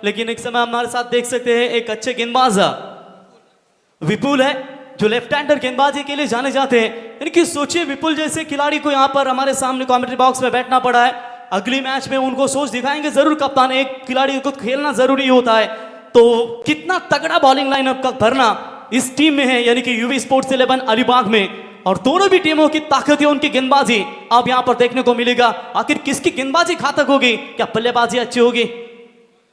लेकिन एक समय हमारे साथ देख सकते हैं एक अच्छे गेंदबाज विपुल है जो लेफ्ट हैंडर गेंदबाजी के लिए जाने जाते हैं। इनकी सोचिए विपुल जैसे खिलाड़ी को यहाँ पर हमारे सामने कमेंट्री बॉक्स में बैठना पड़ा है। अगली मैच में उनको सोच दिखाएंगे जरूर कप्तान, एक खिलाड़ी को खेलना जरूरी होता है। तो कितना तगड़ा बॉलिंग लाइनअप का भरना इस टीम में है, यानी कि यूवी स्पोर्ट्स 11 अलीबाग में। और दोनों भी टीमों की ताकत है, उनकी गेंदबाजी अब यहाँ पर देखने को मिलेगा। आखिर किसकी गेंदबाजी घातक होगी, क्या बल्लेबाजी अच्छी होगी?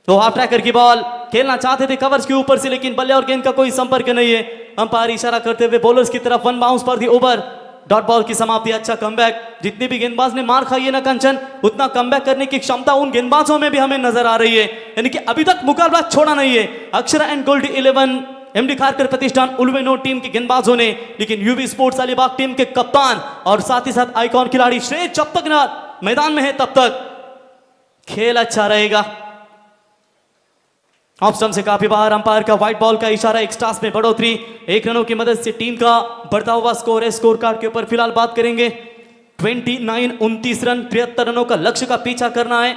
तो हाफ ट्रैकर की बॉल खेलना चाहते थे कवर्स के ऊपर से, लेकिन बल्ले और गेंद का कोई संपर्क नहीं है। अंपायर इशारा करते हुए बॉलर्स की तरफ वन बाउंस पर थी ओवर, डॉट बॉल की समाप्ति। अच्छा कमबैक, जितने भी गेंदबाज ने मार खाई है ना कंचन, उतना कमबैक करने की क्षमता उन गेंदबाजों में भी हमें नजर आ रही है, यानी कि अभी तक मुकाबला छोड़ा नहीं है अक्षरा एंड गोल्डी 11 एमडी खारकर प्रतिष्ठान उल्वेनो टीम के गेंदबाजों ने, लेकिन यूवी स्पोर्ट्स अलीबाग टीम के कप्तान और साथ ही साथ आइकॉन खिलाड़ी श्रेय जब तक ना मैदान में है तब तक खेल अच्छा रहेगा। ऑफ स्टंप से काफी बाहर, अंपायर का व्हाइट बॉल का इशारा, एक स्टार्स में बढ़ोतरी 1 रनों की मदद से टीम का बढ़ता हुआ स्कोर है। स्कोर कार्ड के ऊपर फिलहाल बात करेंगे 29 रन, 73 रनों का लक्ष्य का पीछा करना है।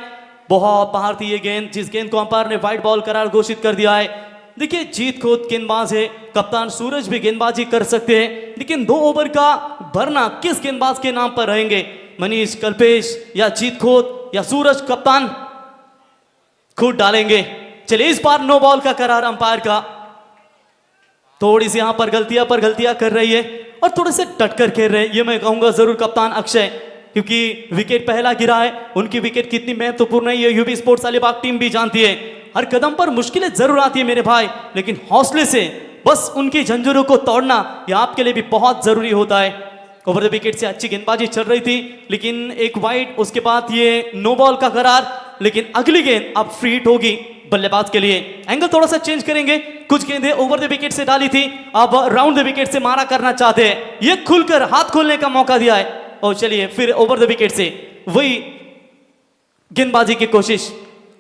बहुत बाहर थी ये गेंद, जिस गेंद को अंपायर ने व्हाइट बॉल करार घोषित कर दिया है। देखिए जीत खुद गेंदबाज है, कप्तान सूरज भी गेंदबाजी कर सकते हैं, लेकिन 2 ओवर का भरना किस गेंदबाज के नाम पर रहेंगे? मनीष, कल्पेश या जीत खोद या सूरज कप्तान खुद डालेंगे। चलिए इस बार नो बॉल का करार अंपायर का। थोड़ी सी यहां पर गलतियां कर रही है और थोड़े से टटकर खेल रहे हैं, ये मैं कहूंगा जरूर कप्तान अक्षय, क्योंकि विकेट पहला गिरा है। उनकी विकेट कितनी महत्वपूर्ण है ये यूवी स्पोर्ट्स अलीबाग टीम भी जानती है। हर कदम पर मुश्किलें जरूर आती है मेरे भाई, लेकिन हौसले से बस उनकी जंजीरों को तोड़ना यह आपके लिए भी बहुत जरूरी होता है। ओवर द विकेट से अच्छी गेंदबाजी चल रही थी, लेकिन एक वाइड, उसके बाद ये नो बॉल का करार, लेकिन अगली गेंद अब फ्री हिट होगी बल्लेबाज के लिए। एंगल थोड़ा सा चेंज करेंगे, कुछ गेंदें ओवर द विकेट से डाली थी, अब राउंड द विकेट से मारा करना चाहते हैं। ये खुलकर हाथ खोलने का मौका दिया है और चलिए फिर ओवर द विकेट से वही गेंदबाजी की कोशिश।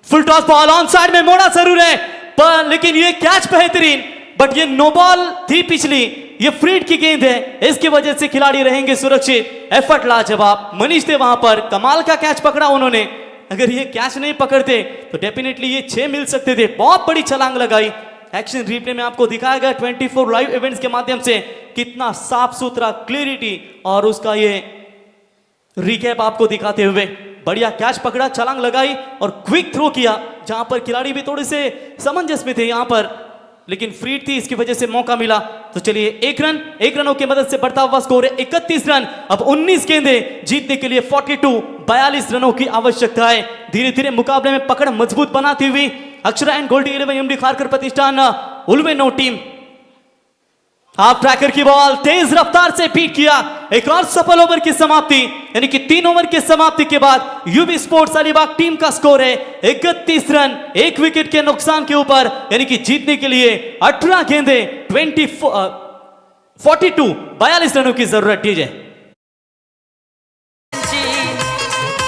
Full toss ball on side में मोड़ा जरूर है, पर लेकिन ये कैच बेहतरीन, बट ये नो बॉल थी पिछली, ये फ्री हिट की गेंद है, इसकी वजह से खिलाड़ी रहेंगे सुरक्षित। एफर्ट लाजवाब, मनीष थे वहां पर, कमाल का कैच पकड़ा उन्होंने। अगर ये कैच नहीं पकड़ते तो डेफिनेटली ये 6 मिल सकते थे। बहुत बड़ी छलांग लगाई। एक्शन रिप्ले में आपको दिखाया गया 24 लाइव इवेंट्स के माध्यम से कितना साफ सुथरा, क्लियरिटी और उसका ये रिकैप आपको दिखाते हुए। बढ़िया कैच पकड़ा, छलांग लगाई और क्विक थ्रो किया, जहां पर खिलाड़ी भी थोड़े से समंजस में थे यहां पर, लेकिन फ्री थी, इसकी वजह से मौका मिला। तो चलिए 1 रनों की मदद से बढ़ता हुआ स्कोर है 31 रन। अब 19 गेंदें जीतने के लिए 42 रनों की आवश्यकता है। धीरे धीरे मुकाबले में पकड़ मजबूत बनाती हुई अक्षरा एंड गोल्डी 11 एमडी खारकर प्रतिष्ठान उल्वेनो टीम। हाफ ट्रैकर की बॉल तेज रफ्तार से पीट किया, एक और सफल ओवर की समाप्ति, यानी कि 3 ओवर की समाप्ति के बाद यूवी स्पोर्ट्स अलीबाग टीम का स्कोर है 31 रन, 1 विकेट के नुकसान के ऊपर, यानी कि जीतने के लिए 18 गेंदें 42 रनों की जरूरत थी।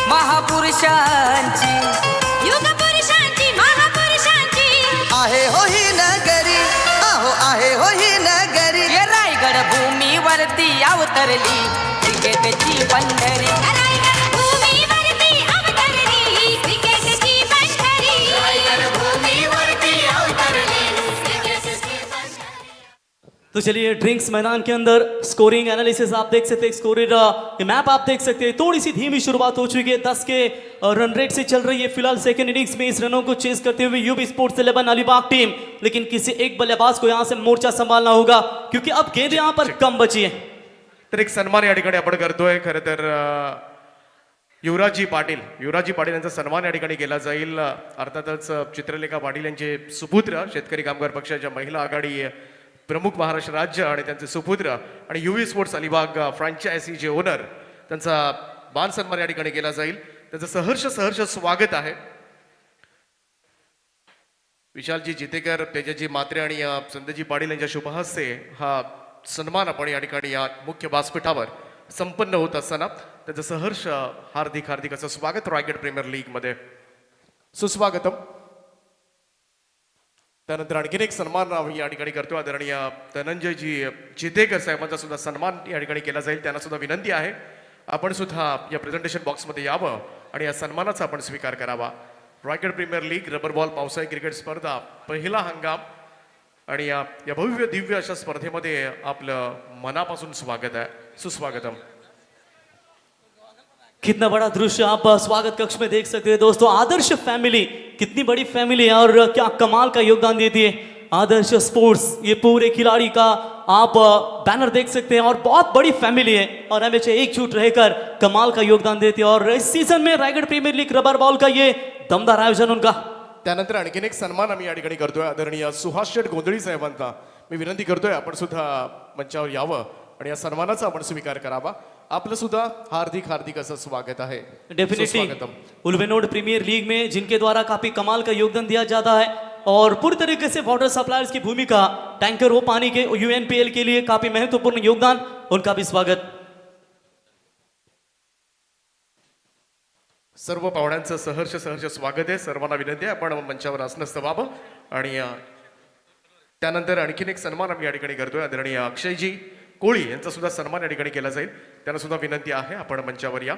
महापुरुषांची, युग पुरुषांची, महापुरुषांची आहे हो ही नगरी, आहो आहे हो ही नगरी। ये रायगड भूमीवरती अवतरली क्रिकेटची पंढरी, रायगड भूमीवरती अवतरली क्रिकेटची पंढरी, रायगड भूमीवरती अवतरली क्रिकेटची पंढरी। तो चलिए ड्रिंक्स मैदान के अंदर स्कोरिंग एनालिसिस आप देख सकते हैं, स्कोरिंग मैप आप देख सकते हैं। थोड़ी सी धीमी शुरुआत हो चुकी है, 10 के रन रेट से चल रही है फिलहाल सेकंड इनिंग्स में। इस रनों को चेस करते हुए यूवी स्पोर्ट्स 11 अलीबाग टीम, लेकिन किसी एक बल्लेबाज को यहां से मोर्चा संभालना होगा, क्योंकि अब गेंदें यहां पर कम बची है। तर एक सन्मान या ठिकाणी आपण करतोय। खरं तर युवराजजी पाटील यांचा सन्मान या ठिकाणी केला जाईल। अर्थातच चित्रलेखा पाटील यांचे सुपुत्र, शेतकरी कामगार पक्षाच्या महिला आघाडी प्रमुख महाराष्ट्र राज्य आणि त्यांचे सुपुत्र आणि यूवी स्पोर्ट्स अलीबाग फ्रँचायझीचे ओनर, त्यांचा मान सन्मान या ठिकाणी केला जाईल। त्यांचं सहर्ष स्वागत आहे। विशालजी जितेकर, तेजाजी मात्रे आणि संजयजी पाटील यांच्या शुभहस्ते हा सन्मान आपण या ठिकाणी या मुख्य व्यासपीठावर संपन्न होत असताना त्याचं सहर्ष हार्दिक असं स्वागत रायगड प्रीमियर लीग मध्ये, सुस्वागतम। त्यानंतर आणखीन एक सन्मान आम्ही या ठिकाणी करतो। आदरणीय धनंजयजी जितेकर साहेबांचा सुद्धा सन्मान या ठिकाणी केला जाईल। त्यांना सुद्धा विनंती आहे आपण सुद्धा या प्रेझेंटेशन बॉक्समध्ये यावं आणि या सन्मानाचा आपण स्वीकार करावा। Raigad premier league rubber ball पावसाळी क्रिकेट स्पर्धा पहिला हंगाम आणि या भव्य दिव्य अशा स्पर्धेमध्ये आपलं मनापासून स्वागत आहे, सुस्वागतम. कितना बड़ा दृश्य आप स्वागत कक्ष में देख सकते हैं दोस्तों. आदर्श फैमिली, कितनी बड़ी फैमिली है और क्या कमाल का योगदान देती है आदर्श स्पोर्ट्स. ये पूरे खिलाड़ी का आप बैनर देख सकते हैं और बहुत बड़ी फैमिली है और हमेशा एकजुट रहकर कमाल का योगदान देती है. और इस सीजन में Raigarh premier league rubber ball का ये दमदार आयोजन उनका. त्यानंतर आणखीन एक सन्मान आम्ही या ठिकाणी करतोय आदरणीय सुहास शेठ गोंधळी साहेबांना मी विनंती करतोय आपण सुद्धा मंचावर यावं आणि या सन्मानाचा आपण स्वीकार करावा. आपलं सुद्धा हार्दिक हार्दिक असं स्वागत आहे. डेफिनेटली सुस्वागतम. उल्वेनोड प्रीमियर लीग में जिनके द्वारा काफी कमाल का योगदान दिया जाता है और पूरी तरीके से वाटर सप्लायर्स की भूमिका, टैंकर हो पानी के यूएनपीएल के लिए काफी महत्वपूर्ण योगदान, उनका भी स्वागत. सर्व पाहुण्यांचं सहर्ष सहर्ष स्वागत आहे. सर्वांना विनंती आहे आपण मंचावर आसनस्थ व्हावं आणि त्यानंतर आणखीन एक सन्मान आम्ही या ठिकाणी करतोय. आदरणीय अक्षयजी कोळी यांचा सुद्धा सन्मान या ठिकाणी केला जाईल. त्यांना सुद्धा विनंती आहे आपण मंचावर या.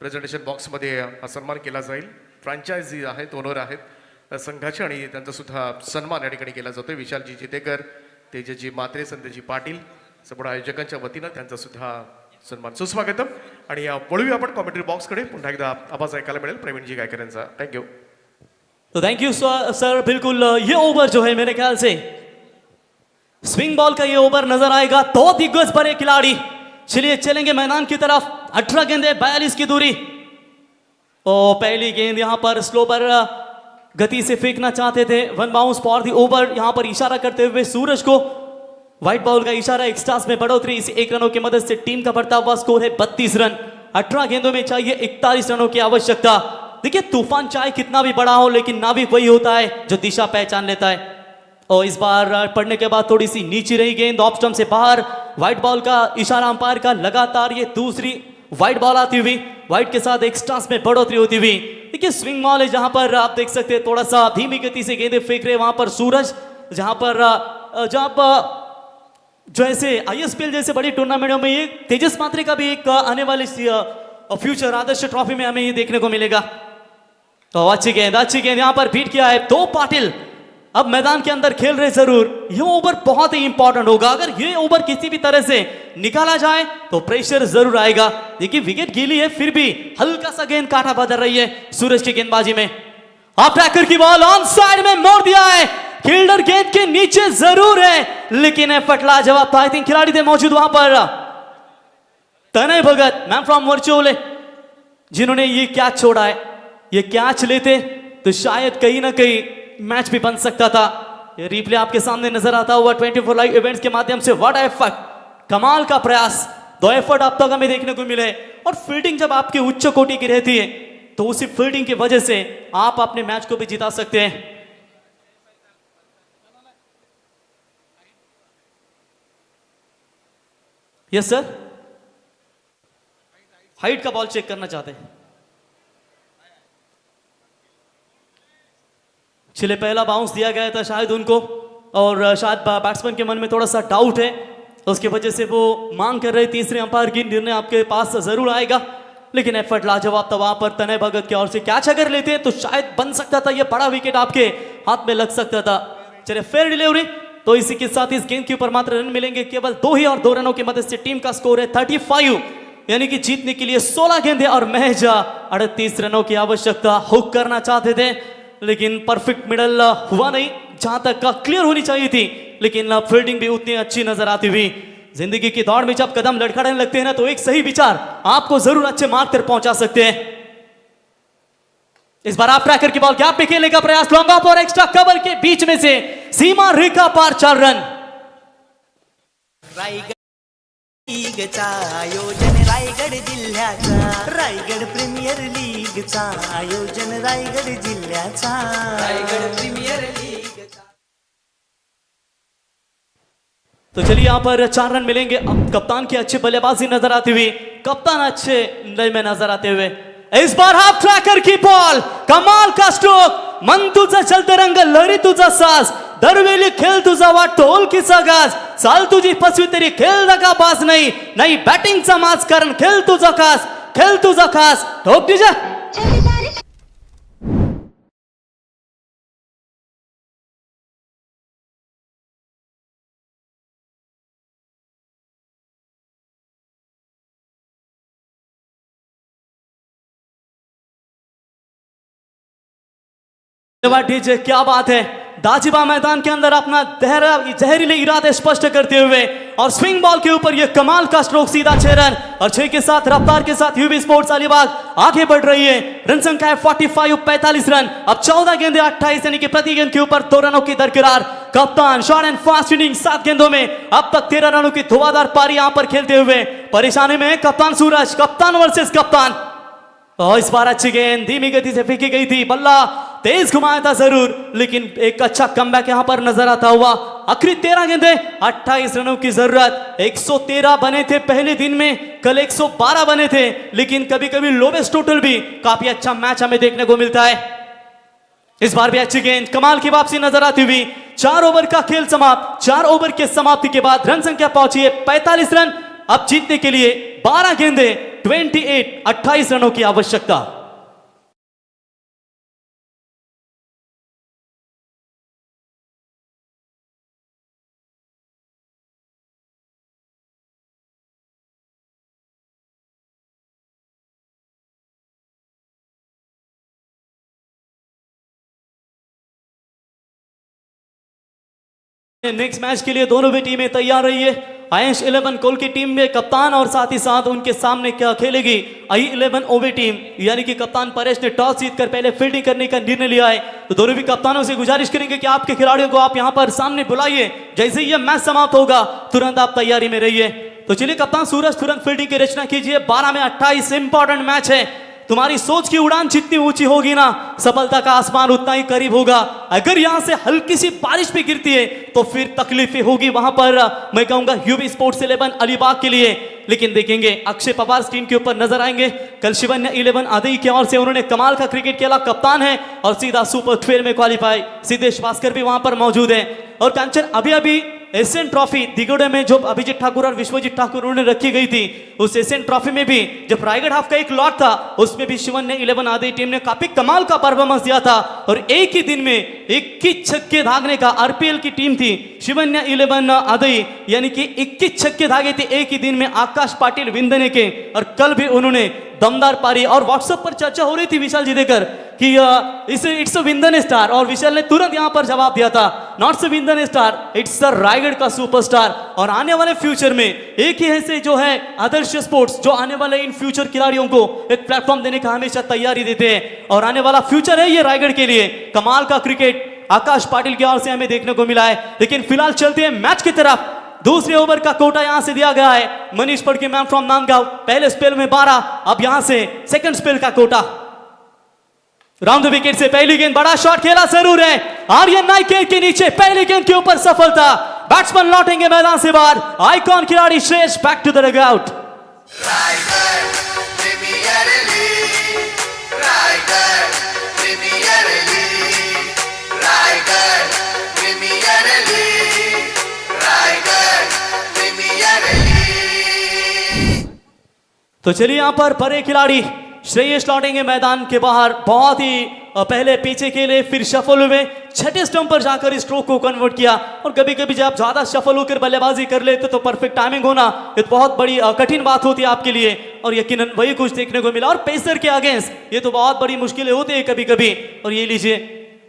प्रेझेंटेशन बॉक्समध्ये हा सन्मान केला जाईल. फ्रँचायझी आहेत, ओनर आहेत संघाचे आणि त्यांचा सुद्धा सन्मान या ठिकाणी केला जातोय. विशालजी जितेकर, तेजजी मात्रे, संदेशजी पाटील, संपूर्ण आयोजकांच्या वतीनं त्यांचा सुद्धा सन्मान, सुस्वागतम. आणि वळूया आपण कॉमेंट्री बॉक्सकडे. पुन्हा एकदा आवाज ऐकायला मिळेल प्रवीणजी गायकर यांचा. थँक्यू. तो थैंक यू सर. बिल्कुल ये ओवर जो है मेरे ख्याल से स्विंग बॉल का ये ओवर नजर आएगा. दो दिग्गज बड़े खिलाड़ी चलिए चलेंगे मैदान की तरफ. 18 गेंदे 42 की दूरी. और पहली गेंद यहाँ पर स्लोवर गति से फेंकना चाहते थे. One bounce for the over. यहाँ पर इशारा करते हुए सूरज को व्हाइट बॉल का इशारा. एक्स्ट्रास में बढ़ोतरी. इस 1 रनों की मदद से टीम का बढ़ता हुआ स्कोर है 32 रन. 18 गेंदों में चाहिए 41 रनों की आवश्यकता. देखिए तूफान चाहे कितना भी बड़ा हो लेकिन नाविक वही होता है जो दिशा पहचान लेता है. और इस बार पड़ने के बाद थोड़ी सी नीचे रही गेंद ऑफ स्टंप से बाहर. व्हाइट बॉल का इशारा अंपायर का. लगातार ये दूसरी व्हाइट बॉल आती हुई. व्हाइट के साथ एक्स्ट्रास में बढ़ोतरी होती हुई. देखिए स्विंग बॉल है जहां पर आप देख सकते हैं थोड़ा सा धीमी गति से गेंदें फेंक रहे. वहां पर सूरज जहां पर जो ऐसे आईएसपीएल जैसे बड़ी टूर्नामेंटों में ये तेजस मात्रे का भी एक आने वाले फ्यूचर आदर्श ट्रॉफी में हमें ये देखने को मिलेगा. तो अच्छी गेंद यहाँ पर बीट किया है. 2 पाटिल अब मैदान के अंदर खेल रहे जरूर. ये ओवर बहुत ही इंपॉर्टेंट होगा. अगर ये ओवर किसी भी तरह से निकाला जाए तो प्रेशर जरूर आएगा. देखिए विकेट गीली है फिर भी हल्का सा गेंद काटा बदल रही है सूरज की गेंदबाजी में. आप ट्रैकर की बॉल ऑन साइड में मोड़ दिया है. फील्डर गेंद के नीचे जरूर है लेकिन एफर्ट लाजवाब था. आई थिंक खिलाड़ी थे मौजूद वहां पर. तनय भगत मैन फ्रॉम वर्चुअल जिन्होंने ये कैच छोड़ा है. ये कैच लेते तो शायद कहीं ना कहीं मैच भी बन सकता था. ये रिप्ले आपके सामने नजर आता हुआ 24 लाइव इवेंट्स के माध्यम से. व्हाट एफर्ट, कमाल का प्रयास. 2 एफर्ट अब तक हमें देखने को मिले. और फील्डिंग जब आपकी उच्च कोटि की रहती है तो उसी फील्डिंग की वजह से आप अपने मैच को भी जिता सकते हैं. यस सर, हाइट का बॉल चेक करना चाहते हैं. चले पहला बाउंस दिया गया था शायद उनको और शायद बैट्समैन के मन में थोड़ा सा डाउट है उसकी वजह से वो मांग कर रहे तीसरे अंपायर की. निर्णय आपके पास जरूर आएगा लेकिन एफर्ट लाजवाब था वहां पर. तनय भगत की ओर से कैच अगर लेते तो शायद बन सकता था. ये बड़ा विकेट आपके हाथ में लग सकता था. चले फेयर डिलीवरी. तो इसी के साथ इस गेंद के ऊपर मात्र रन मिलेंगे केवल 2 ही और 2 रनों की मदद से टीम का स्कोर है 35. यानी कि जीतने के लिए 16 गेंदें और महज 38 रनों की आवश्यकता. हुक करना चाहते थे लेकिन परफेक्ट मिडल हुआ नहीं जहां तक का क्लियर होनी चाहिए थी. लेकिन फील्डिंग भी उतनी अच्छी नजर आती हुई. जिंदगी की दौड़ में जब कदम लड़खड़ाने लगते हैं ना तो एक सही विचार आपको जरूर अच्छे मार्ग तक पहुंचा सकते हैं. इस बार आप ट्रैकर की बॉल गैप पे खेलने का प्रयास. लॉन्ग ऑफ और एक्स्ट्रा कवर के बीच में से सीमा रेखा पार 4 रन. रायगड लीगचा आयोजन रायगड जिल्ह्याचा. रायगड प्रीमियर लीगचा आयोजन रायगड जिल्ह्याचा. रायगड प्रीमियर लीगचा. तो चलिए यहाँ पर 4 रन मिलेंगे. अब कप्तान की अच्छी बल्लेबाजी नजर आती हुई. कप्तान अच्छे लय में नजर आते हुए. इस बार हाफ ट्रैकर की बॉल. कमाल का स्ट्रोक. मन तुझं चलते रंग लहरी तुझा साज. दरवेळी खेळ तुझा वाटतो ओळखीचा गाज. चाल तुझी फसवी तरी खेळ का बाज नाही. नाही बॅटिंगचा माज कारण खेळ तुझा खास. खेळ तुझा खास. ठोक तुझ्या डीजे क्या बात है, दाजिबा मैदान के अंदर अपना जहरीले इरादे स्पष्ट करते हुए और स्विंग बॉल के ऊपर ये कमाल का स्ट्रोक, सीधा 6 रन और 6 के साथ रफ्तार के साथ यूबी स्पोर्ट्स अलीबाग आगे बढ़ रही है। रन संख्या है 45 रन। अब 14 गेंदे 28 यानी कि प्रति गेंद के ऊपर 2 रनों की दरकिरार। कप्तान शॉर्ट एंड फास्ट इनिंग 7 गेंदों में अब तक 13 रनों की धुआंधार पारी यहां पर खेलते हुए परेशानी में कप्तान सूरज, कप्तान वर्सेस कप्तान। और इस बार अच्छी गेंद धीमी गति से फेंकी गई थी, बल्ला तेज घुमाया था जरूर, लेकिन एक अच्छा कमबैक यहां पर नजर आता हुआ। आखिरी 13 गेंदे 28 रनों की जरूरत। 113 बने थे पहले दिन में, कल 112 बने थे, लेकिन कभी कभी लोवेस्ट टोटल भी काफी अच्छा मैच हमें देखने को मिलता है। इस बार भी अच्छी गेंद, कमाल की वापसी नजर आती हुई। 4 ओवर का खेल समाप्त। 4 ओवर के समाप्ति के बाद रन संख्या पहुंची है 45 रन। अब जीतने के लिए 12 गेंदे 28 रनों की आवश्यकता। नेक्स्ट मैच के लिए दोनों भी टीमें तैयार रही है। आयंश 11 कोल की टीम में कप्तान और साथ ही साथ उनके सामने क्या खेलेगी I11 ओवी टीम, यानी कि कप्तान परेश ने टॉस जीतकर पहले फील्डिंग करने का निर्णय लिया है। तो दोनों भी कप्तानों से गुजारिश करेंगे कि आपके खिलाड़ियों को आप यहां पर सामने बुलाइए। जैसे ही यह मैच समाप्त होगा तुरंत आप तैयारी में रहिए। तो चलिए कप्तान सूरज, तुरंत फील्डिंग की रचना कीजिए। 12 में 28 इंपॉर्टेंट मैच है। तुम्हारी सोच की उड़ान जितनी ऊंची होगी ना, सफलता का आसमान उतना ही करीब होगा। अगर यहां से हल्की सी बारिश भी गिरती है तो फिर तकलीफें होगी वहां पर, मैं कहूंगा यूबी स्पोर्ट्स 11 अलीबाग के लिए। लेकिन देखेंगे अक्षय पवार स्क्रीन के ऊपर नजर आएंगे। कल शिवन्या 11 आदि की ओर से उन्होंने कमाल का क्रिकेट खेला, कप्तान है और सीधा सुपर 12 में क्वालिफाई। सिद्धेश भास्कर भी वहां पर मौजूद है। और कांचन अभी एशियन ट्रॉफी दिगोड़े में जो अभिजीत ठाकुर और विश्वजीत ठाकुर उन्होंने रखी गई थी, उस एशियन ट्रॉफी में भी जब रायगढ़ हाफ का एक लॉट था उसमें भी शिवन्या 11 आदि टीम ने काफी कमाल का परफॉर्मेंस दिया था। और एक ही दिन में 21 छक्के भागने का आरपीएल की टीम थी शिवन्या 11 आदि, यानी कि 21 छक्के भागे थे एक ही दिन में आकाश पाटिल विंदने के। और कल भी उन्होंने दमदार पारी, और व्हाट्सएप पर चर्चा हो रही थी विशाल जी देकर कि इट्स अ विंदन स्टार, और विशाल ने तुरंत यहां पर जवाब दिया था, नॉट अ विंदन स्टार, इट्स अ रायगढ़ का सुपरस्टार। और आने वाले फ्यूचर में एक ही ऐसे जो है आदर्श स्पोर्ट्स, जो आने वाले इन फ्यूचर खिलाड़ियों को एक प्लेटफॉर्म देने का हमेशा तैयारी देते हैं। और आने वाला फ्यूचर है ये रायगढ़ के लिए। कमाल का क्रिकेट आकाश पाटिल की ओर से हमें देखने को मिला है। लेकिन फिलहाल चलते हैं मैच की तरफ। दूसरे ओवर का कोटा यहां से दिया गया है मनीष पड़के मैन फ्रॉम नांदगांव। पहले स्पेल में 12, अब यहां से सेकंड स्पेल का कोटा। राउंड द विकेट से पहली गेंद, बड़ा शॉट खेला जरूर है आर्यन नाइक के नीचे, पहली गेंद के ऊपर सफलता। बैट्समैन लौटेंगे मैदान से बाहर। आइकॉन खिलाड़ी श्रेष्ठ बैक टू द डगआउट। तो चलिए यहां पर बड़े खिलाड़ी श्रेयस लौटेंगे मैदान के बाहर। बहुत ही पहले पीछे खेले, फिर शफल हुए, छठे स्टंप पर जाकर इस स्ट्रोक को कन्वर्ट किया। और कभी कभी जब आप ज्यादा शफल होकर बल्लेबाजी कर लेते तो परफेक्ट टाइमिंग होना एक बहुत बड़ी कठिन बात होती है आपके लिए, और यकीनन वही कुछ देखने को मिला। और पेसर के अगेंस्ट ये तो बहुत बड़ी मुश्किलें होती है कभी कभी। और ये लीजिए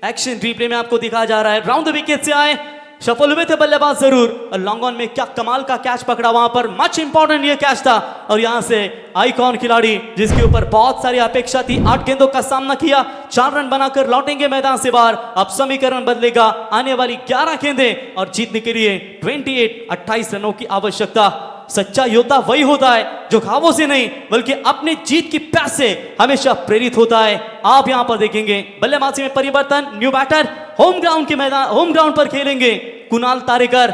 एक्शन रिप्ले में आपको दिखाया जा रहा है। राउंड द विकेट से आए, सफल हुए थे बल्लेबाज जरूर, और लॉन्ग ऑन में क्या कमाल का कैच पकड़ा वहां पर, मच इंपॉर्टेंट ये कैच था। और यहां से आइकॉन खिलाड़ी जिसके ऊपर बहुत सारी अपेक्षा थी, 8 गेंदों का सामना किया, 4 रन बनाकर लौटेंगे मैदान से बाहर। अब समीकरण बदलेगा, आने वाली 11 गेंदें और जीतने के लिए 28 रनों की आवश्यकता। सच्चा योद्धा वही होता है जो घावों से नहीं बल्कि अपने जीत की प्यास से हमेशा प्रेरित होता है। आप यहां पर देखेंगे बल्लेबाजी में परिवर्तन, न्यू बैटर होम ग्राउंड पर खेलेंगे कुणाल तारेकर।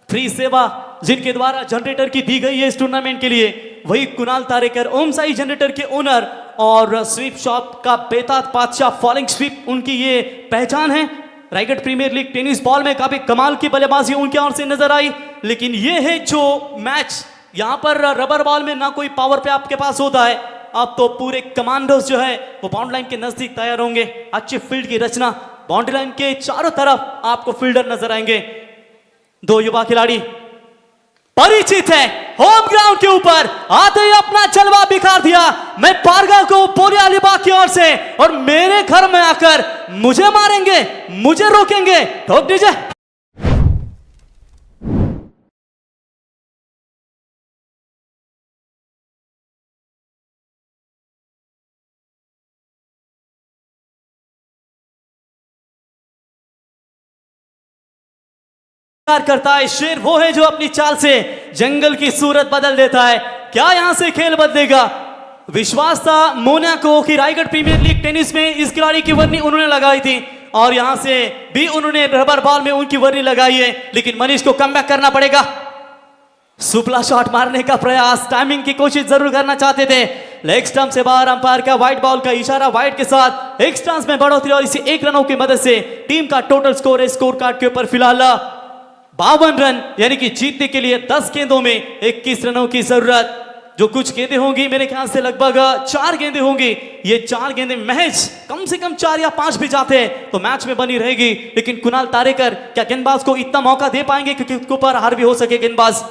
फ्री सेवा जिनके द्वारा जनरेटर की दी गई है इस टूर्नामेंट के लिए, वही कुणाल तारेकर ओम साई जनरेटर के ओनर, और स्वीप शॉप का बेताज बादशाह फॉलिंग स्वीप उनकी ये पहचान है। Raigarh premier league tennis ball में काफी कमाल की बल्लेबाजी उनके ओर से नजर आई। लेकिन ये है जो मैच, यहां पर रबर बॉल में ना कोई पावर पे आपके पास होता है, अब तो पूरे कमांडोज जो है वो बाउंड्री लाइन के नजदीक तैयार होंगे। अच्छी फील्ड की रचना, बाउंड्री लाइन के चारों तरफ आपको फील्डर नजर आएंगे। 2 युवा खिलाड़ी परिचित है। होम ग्राउंड के ऊपर आते ही अपना जलवा बिखार दिया। मैं पारगा को बोलिया अलीबाग की ओर से, और मेरे घर में आकर मुझे मारेंगे, मुझे रोकेंगे, ठोक दीजिए। करता है शेर वो है जो अपनी चाल से जंगल की सूरत बदल देता है। क्या यहां से खेल बदलेगा? विश्वास था मोना को कि रायगढ़ प्रीमियर लीग टेनिस में इस खिलाड़ी की वर्नी उन्होंने लगाई थी, और यहां से भी उन्होंने रबर बॉल में उनकी वर्नी लगाई है, लेकिन मनीष को कमबैक करना पड़ेगा। सुपला शॉट मारने का प्रयास, टाइमिंग की कोशिश जरूर करना चाहते थे। लेग स्टंप से बाहर अंपायर का व्हाइट बॉल का इशारा, व्हाइट के साथ एक स्टांस में बढ़ोतरी, और इसी 1 रनों की मदद से टीम का टोटल स्कोर है स्कोर कार्ड के ऊपर फिलहाल 52 रन, यानी कि जीतने के लिए 10 गेंदों में 21 रनों की जरूरत। जो कुछ गेंदें होंगी मेरे ख्याल से लगभग 4 गेंदें होंगी। ये 4 गेंदें महज कम से कम 4 या 5 भी जाते हैं तो मैच में बनी रहेगी। लेकिन कुणाल तारेकर क्या गेंदबाज को इतना मौका दे पाएंगे क्योंकि उसके ऊपर हार भी हो सके गेंदबाज।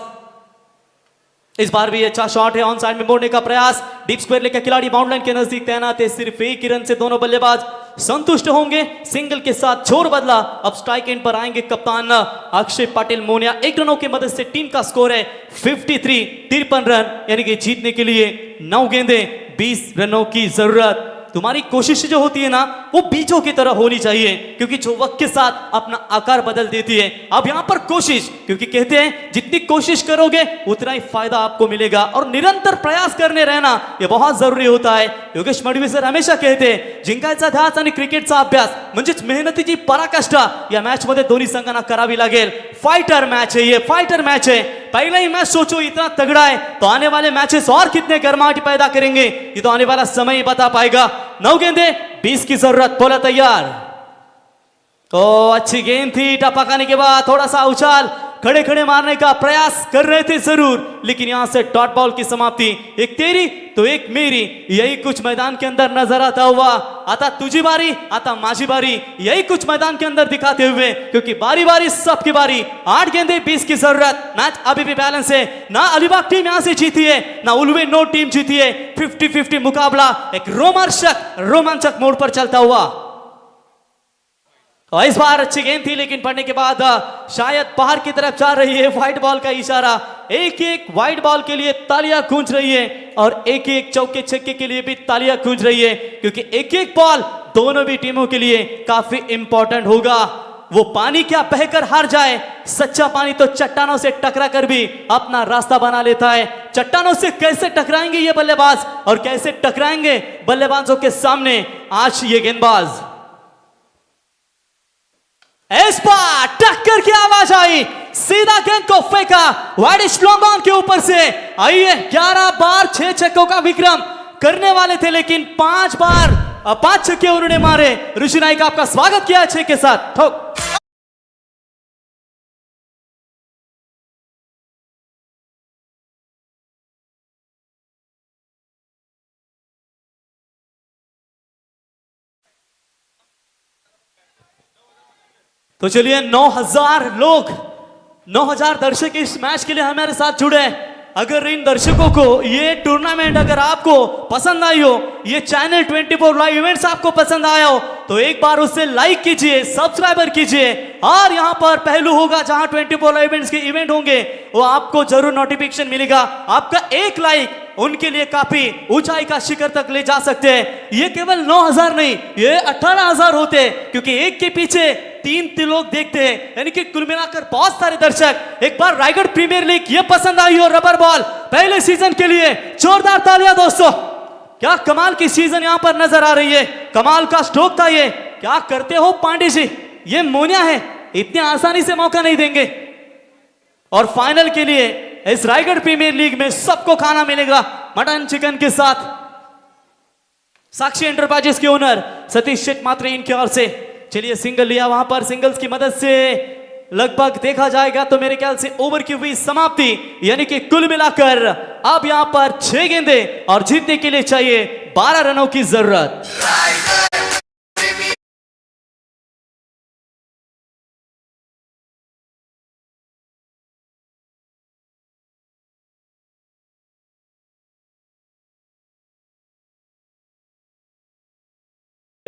इस बार भी अच्छा शॉट है, ऑन साइड में मोड़ने का प्रयास, डीप स्क्वायर लेकर खिलाड़ी बाउंड लाइन के नजदीक तैनात है। सिर्फ 1 ही रन से दोनों बल्लेबाज संतुष्ट होंगे। सिंगल के साथ छोर बदला, अब स्ट्राइक एंड पर आएंगे कप्तान अक्षय पाटिल मोनिया। 1 रनों की मदद से टीम का स्कोर है 53 रन, यानी कि जीतने के लिए 9 गेंदें 20 रनों की जरूरत। तुम्हारी कोशिश जो होती है ना वो बीजों की तरह होनी चाहिए, क्योंकि जो वक्त के साथ अपना आकार बदल देती है। अब यहां पर कोशिश, क्योंकि कहते हैं जितनी कोशिश करोगे उतना ही फायदा आपको मिलेगा, और निरंतर प्रयास करने रहना ये बहुत जरुरी होता है। योगेश मडवी सर हमेशा कहते जिंकायचा ध्यास आणि क्रिकेटचा अभ्यास म्हणजेच मेहनतीची पराकाष्ठा या मॅच मध्ये दोन्ही संघांना करावी लागेल। फाइटर मैच है ये, फाइटर मैच है। पहले ही मैच सोचो इतना तगड़ा है तो आने वाले मैचेस और कितने गर्माहट पैदा करेंगे ये तो आने वाला समय ही बता पाएगा। 9 गेंदे 20 की जरूरत, बोला तैयार। तो अच्छी गेंद थी, टपकाने के बाद थोड़ा सा उछाल, खड़े खड़े मारने का प्रयास कर रहे थे जरूर, लेकिन यहां से डॉट बॉल की समाप्ति। एक तेरी तो एक मेरी, यही कुछ मैदान के अंदर नजर आता हुआ। आता तुझी बारी, आता माझी बारी, यही कुछ मैदान के अंदर दिखाते हुए, क्योंकि बारी बारी सबकी बारी। 8 गेंदे 20 की जरूरत। मैच अभी भी बैलेंस है, ना अलीबाग टीम यहां से जीती है ना उल्वे नो टीम जीती है। 50-50 मुकाबला एक रोमांचक मोड़ पर चलता हुआ। और इस बार अच्छी गेंद थी, लेकिन पड़ने के बाद शायद बाहर की तरफ जा रही है। व्हाइट बॉल का इशारा, एक व्हाइट बॉल के लिए तालियां गूंज रही है, और एक चौके छक्के के लिए भी तालियां गूंज रही है, क्योंकि एक बॉल दोनों भी टीमों के लिए काफी इंपॉर्टेंट होगा। वो पानी क्या बहकर हार जाए, सच्चा पानी तो चट्टानों से टकरा कर भी अपना रास्ता बना लेता है। चट्टानों से कैसे टकराएंगे ये बल्लेबाज, और कैसे टकराएंगे बल्लेबाजों के सामने आज ये गेंदबाज। इस बार टक्कर की आवाज आई, सीधा गेंद को फेंका वाइड लॉन्ग ऑन के ऊपर से। आइए 11 बार 6 छक्कों का विक्रम करने वाले थे, लेकिन 5 बार 5 छक्के उन्होंने मारे। ऋषि नाइक आपका स्वागत किया 6 के साथ, ठोक। तो चलिए 9000 दर्शक इस मैच के लिए हमारे साथ जुड़े हैं। अगर इन दर्शकों को ये टूर्नामेंट अगर आपको पसंद आई हो, ये चैनल 24 लाइव इवेंट्स आपको पसंद आया हो, तो एक बार उससे लाइक कीजिए, सब्सक्राइबर कीजिए, और यहां पर पहलू होगा जहां 24 लाइव इवेंट्स के इवेंट होंगे वो आपको जरूर नोटिफिकेशन मिलेगा। आपका एक लाइक उनके लिए काफी ऊंचाई का शिखर तक ले जा सकते हैं। ये केवल 9000 नहीं, ये 18000 होते हैं, क्योंकि एक के पीछे 3 लोग देखते हैं, यानी कि कुल मिलाकर बहुत सारे दर्शक। एक बार रायगढ़ प्रीमियर लीग ये पसंद आई हो रबर बॉल पहले सीजन के लिए, जोरदार तालियां दोस्तों। क्या कमाल की सीजन यहां पर नजर आ रही है, कमाल का स्ट्रोक था ये। क्या करते हो पांडे जी, ये मोनिया है, इतनी आसानी से मौका नहीं देंगे। और फाइनल के लिए इस रायगढ़ प्रीमियर लीग में सबको खाना मिलेगा मटन चिकन के साथ। साक्षी एंटरप्राइजेस के ओनर सतीश शेठ मात्रे इनकी ओर से। चलिए सिंगल लिया, वहां पर सिंगल्स की मदद से लगभग देखा जाएगा तो मेरे ख्याल से ओवर की हुई समाप्ति, यानी कि कुल मिलाकर अब यहां पर 6 गेंदे और जीतने के लिए चाहिए 12 रनों की जरूरत।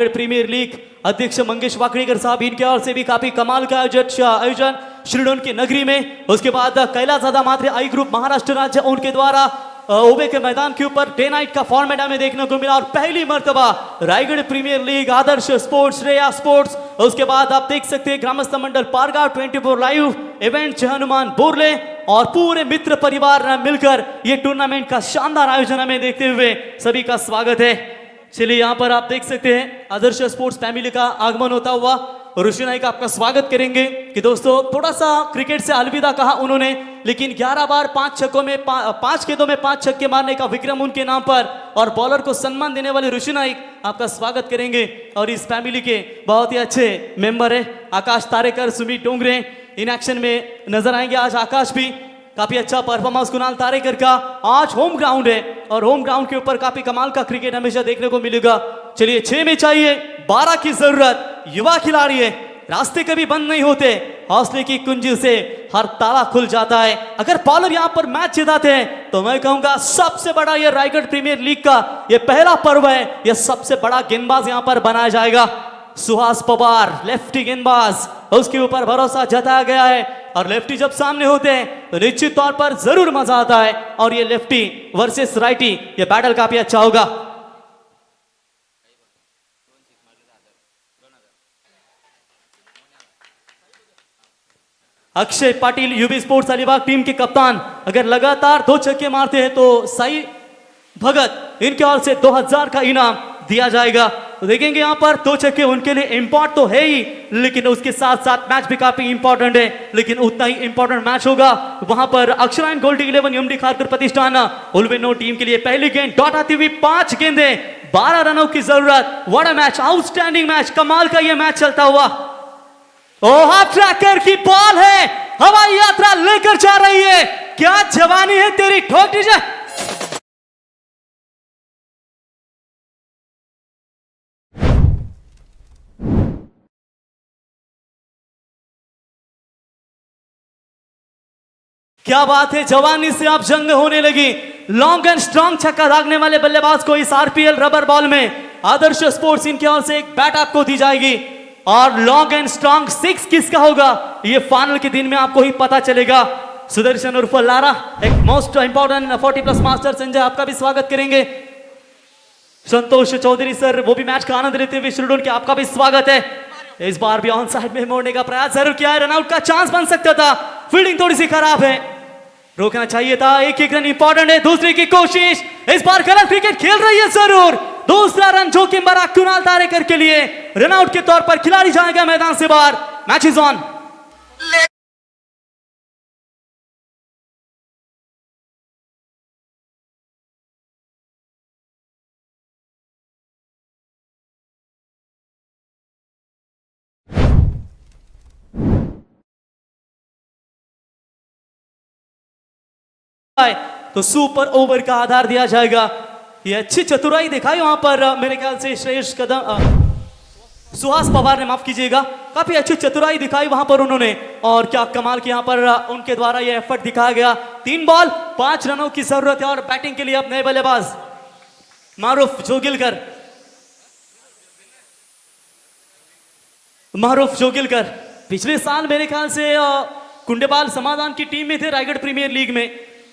प्रीमियर लीग अध्यक्ष मंगेश वाकड़ीकर साहब, इनके ओर से भी काफी कमाल का आयोजन श्रीडोन की नगरी में। उसके बाद कैलाशदादा मात्रे आई ग्रुप महाराष्ट्र राज्य, उनके द्वारा ओबे के मैदान के ऊपर डे नाइट का फॉर्मेट हमें देखने को मिला। और पहली मर्तबा रायगढ़ प्रीमियर लीग, आदर्श स्पोर्ट्स, श्रेया स्पोर्ट्स, उसके बाद आप देख सकते हैं ग्रामस्थ मंडल पारगांव 24 लाइव इवेंट, हनुमान बोरले और पूरे मित्र परिवार मिलकर ये टूर्नामेंट का शानदार आयोजन हमें देखते हुए सभी का स्वागत है। चलिए यहाँ पर आप देख सकते हैं आदर्श स्पोर्ट्स फैमिली का आगमन होता हुआ ऋषि नाइक आपका स्वागत करेंगे कि दोस्तों थोड़ा सा क्रिकेट से अलविदा कहा उन्होंने, लेकिन 11 बार 5 छक्कों में 5 गेंदों में 5 छक्के मारने का विक्रम उनके नाम पर और बॉलर को सम्मान देने वाले ऋषि नाइक आपका स्वागत करेंगे। और इस फैमिली के बहुत ही अच्छे मेंबर है आकाश तारेकर, सुमित डोंगरे इन एक्शन में नजर आएंगे। आज आकाश भी काफी अच्छा परफॉर्मेंस कुणाल तारेकर का। आज होम ग्राउंड है और होम ग्राउंड के ऊपर काफी कमाल का क्रिकेट हमेशा देखने को मिलेगा। चलिए 6 में चाहिए 12 की जरूरत, युवा खिलाड़ी है, रास्ते कभी बंद नहीं होते, हौसले की कुंजी से हर ताला खुल जाता है। अगर बॉलर यहाँ पर मैच जिताते हैं तो मैं कहूंगा सबसे बड़ा ये रायगढ़ प्रीमियर लीग का ये पहला पर्व है, ये सबसे बड़ा गेंदबाज यहाँ पर बनाया जाएगा। सुहास पवार लेफ्टी गेंदबाज, उसके ऊपर भरोसा जताया गया है और लेफ्टी जब सामने होते हैं तो निश्चित तौर पर जरूर मजा आता है। और ये लेफ्टी वर्सेस राइटी, ये बैटल काफी अच्छा होगा। Akshay Patil UB sports Alibag team के कप्तान अगर लगातार 2 छक्के मारते हैं तो साई भगत इनके ओर से 2000 का इनाम दिया जाएगा। तो देखेंगे यहाँ पर 2 छक्के उनके लिए इंपॉर्टेंट तो है ही, लेकिन उसके साथ साथ मैच भी काफी इंपॉर्टेंट है। लेकिन उतना ही इंपॉर्टेंट मैच होगा वहां पर अक्षरायण गोल्ड 11 एमडी खारकर प्रतिष्ठान उलवेनो टीम के लिए पहली गेंद डॉट आती हुई 5 गेंदें 12 रनों की जरूरत। What a match, outstanding match, कमाल का ये मैच चलता हुआ। हाफ ट्रैकर की बॉल है, हवाई यात्रा लेकर जा रही है, क्या जवानी है तेरी, ठोक दीजिए। क्या बात है, जवानी से आप जंग होने लगी। लॉन्ग एंड स्ट्रॉन्ग छक्का दागने वाले बल्लेबाज को इस आरपीएल रबर बॉल में आदर्श स्पोर्ट्स इनकी ओर से एक बैट आपको दी जाएगी। और लॉन्ग एंड स्ट्रॉन्ग 6 किसका होगा ये फाइनल के दिन में आपको ही पता चलेगा। सुदर्शन उर्फ लारा, एक मोस्ट इंपॉर्टेंट 40+ मास्टर संजय आपका भी स्वागत करेंगे। संतोष चौधरी सर वो भी मैच का आनंद लेते हुए श्रीडोन के, आपका भी स्वागत है। इस बार भी ऑन साइड में मोड़ने का प्रयास जरूर किया है, रनआउट का चांस बन सकता था, फील्डिंग थोड़ी सी खराब है, रोकना चाहिए था। एक रन इंपॉर्टेंट है, दूसरे की कोशिश, इस बार गलत क्रिकेट खेल रही है जरूर। दूसरा रन जोखिम भरा कुणाल तारेकर के लिए, रनआउट के तौर पर खिलाड़ी जाएगा मैदान से बाहर। Match is on. तो सुपर ओवर का आधार दिया जाएगा। ये अच्छी चतुराई दिखाई वहां पर मेरे ख्याल से श्रेष्ठ कदम सुहास पवार ने, माफ कीजिएगा, काफी अच्छी चतुराई दिखाई वहां पर उन्होंने। और क्या कमाल की यहां पर उनके द्वारा ये एफर्ट दिखाया गया। 3 बॉल 5 रनों की जरूरत है और बैटिंग के लिए अब नए बल्लेबाज मारूफ जोगिलकर पिछले साल मेरे ख्याल से कुंडेबाल समाधान की टीम में थे रायगढ़ प्रीमियर लीग में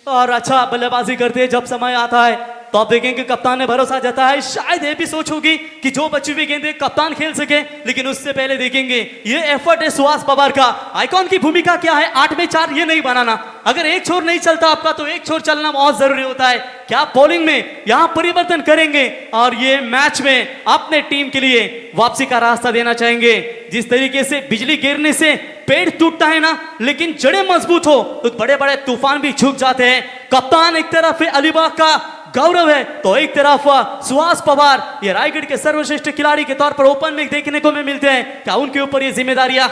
और अच्छा बल्लेबाजी करते हैं। जब समय आता है तो आप देखेंगे कप्तान ने भरोसा जताया है, शायद ये भी सोच होगी कि जो बची हुई गेंदें कप्तान खेल सके, लेकिन उससे पहले देखेंगे ये एफर्ट है सुहास पवार का। आइकॉन की भूमिका क्या है, 8 में 4 ये नहीं बनाना। अगर एक छोर नहीं चलता आपका तो एक छोर चलना बहुत जरूरी होता है। क्या बॉलिंग में यहां परिवर्तन करेंगे और ये मैच में अपने टीम के लिए वापसी का रास्ता देना चाहेंगे। जिस तरीके से बिजली गिरने से पेड़ टूटता है ना, लेकिन जड़ें मजबूत हो तो बड़े बड़े तूफान भी झुक जाते हैं। कप्तान एक तरफ है, अलीबाग का गौरव है, तो एक तरफ सुहास पवार ये रायगढ़ के सर्वश्रेष्ठ खिलाड़ी के तौर पर ओपन में देखने को मिलते हैं। क्या उनके ऊपर ये जिम्मेदारियां।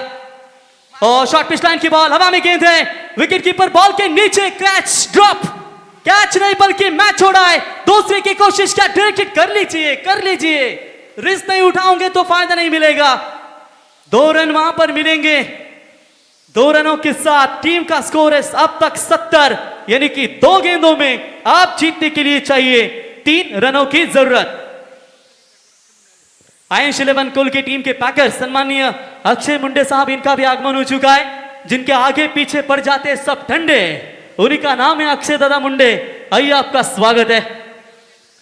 और शॉर्ट पिच लाइन की बॉल, हवा में गेंद है, विकेट कीपर बॉल के नीचे, कैच ड्रॉप, कैच नहीं बल्कि मैच छोड़ा है। दूसरे की कोशिश, क्या डायरेक्टेड कर लीजिए, रिस्क नहीं उठाओगे तो फायदा नहीं मिलेगा। 2 रन वहां पर मिलेंगे। 2 रनों के साथ टीम का स्कोर है अब तक 70, यानी कि 2 गेंदों में आप जीतने के लिए चाहिए 3 रनों की जरूरत। आयुष 11 कुल की टीम के पैकर सम्मानीय अक्षय मुंडे साहब, इनका भी आगमन हो चुका है। जिनके आगे पीछे पड़ जाते सब ठंडे, उन्हीं का नाम है अक्षय दादा मुंडे। आइए, आपका स्वागत है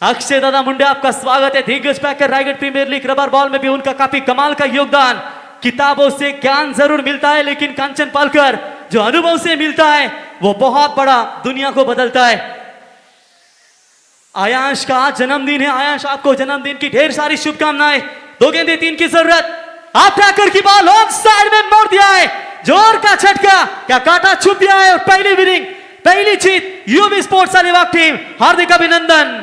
अक्षय दादा मुंडे, आपका स्वागत है। दिग्गज पैकर Raigarh premier league rubber ball में भी उनका काफी कमाल का योगदान। किताबों से ज्ञान जरूर मिलता है, लेकिन कांचन पालकर जो अनुभव से मिलता है वो बहुत बड़ा दुनिया को बदलता है। आयांश का आज जन्मदिन है। आयांश, आपको जन्मदिन की ढेर सारी शुभकामनाएं। 2 गेंदे 3 की जरूरत। आप टैकर की बॉल ऑन साइड में मोड़ दिया है, जोर का झटका, क्या काटा छुप गया है और पहली विनिंग, पहली जीत यूबी स्पोर्ट्स अलीबाग टीम, हार्दिक अभिनंदन।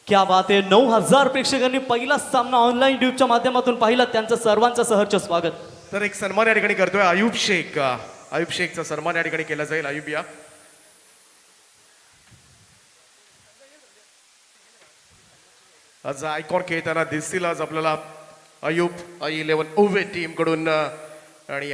क्या बात आहे, 9000 प्रेक्षकांनी पहिला सामना ऑनलाईन ट्यूबच्या माध्यमातून पाहिला, त्यांचं सर्वांचं सहर्ष स्वागत। तर एक सन्मान या ठिकाणी करतोय आयुब शेख। आयुब शेखचा सन्मान या ठिकाणी केला जाईल। आयुब या। आज आयकॉन खेळताना दिसतील आज आपल्याला आयुब I11 ओव्हे टीम कडून आणि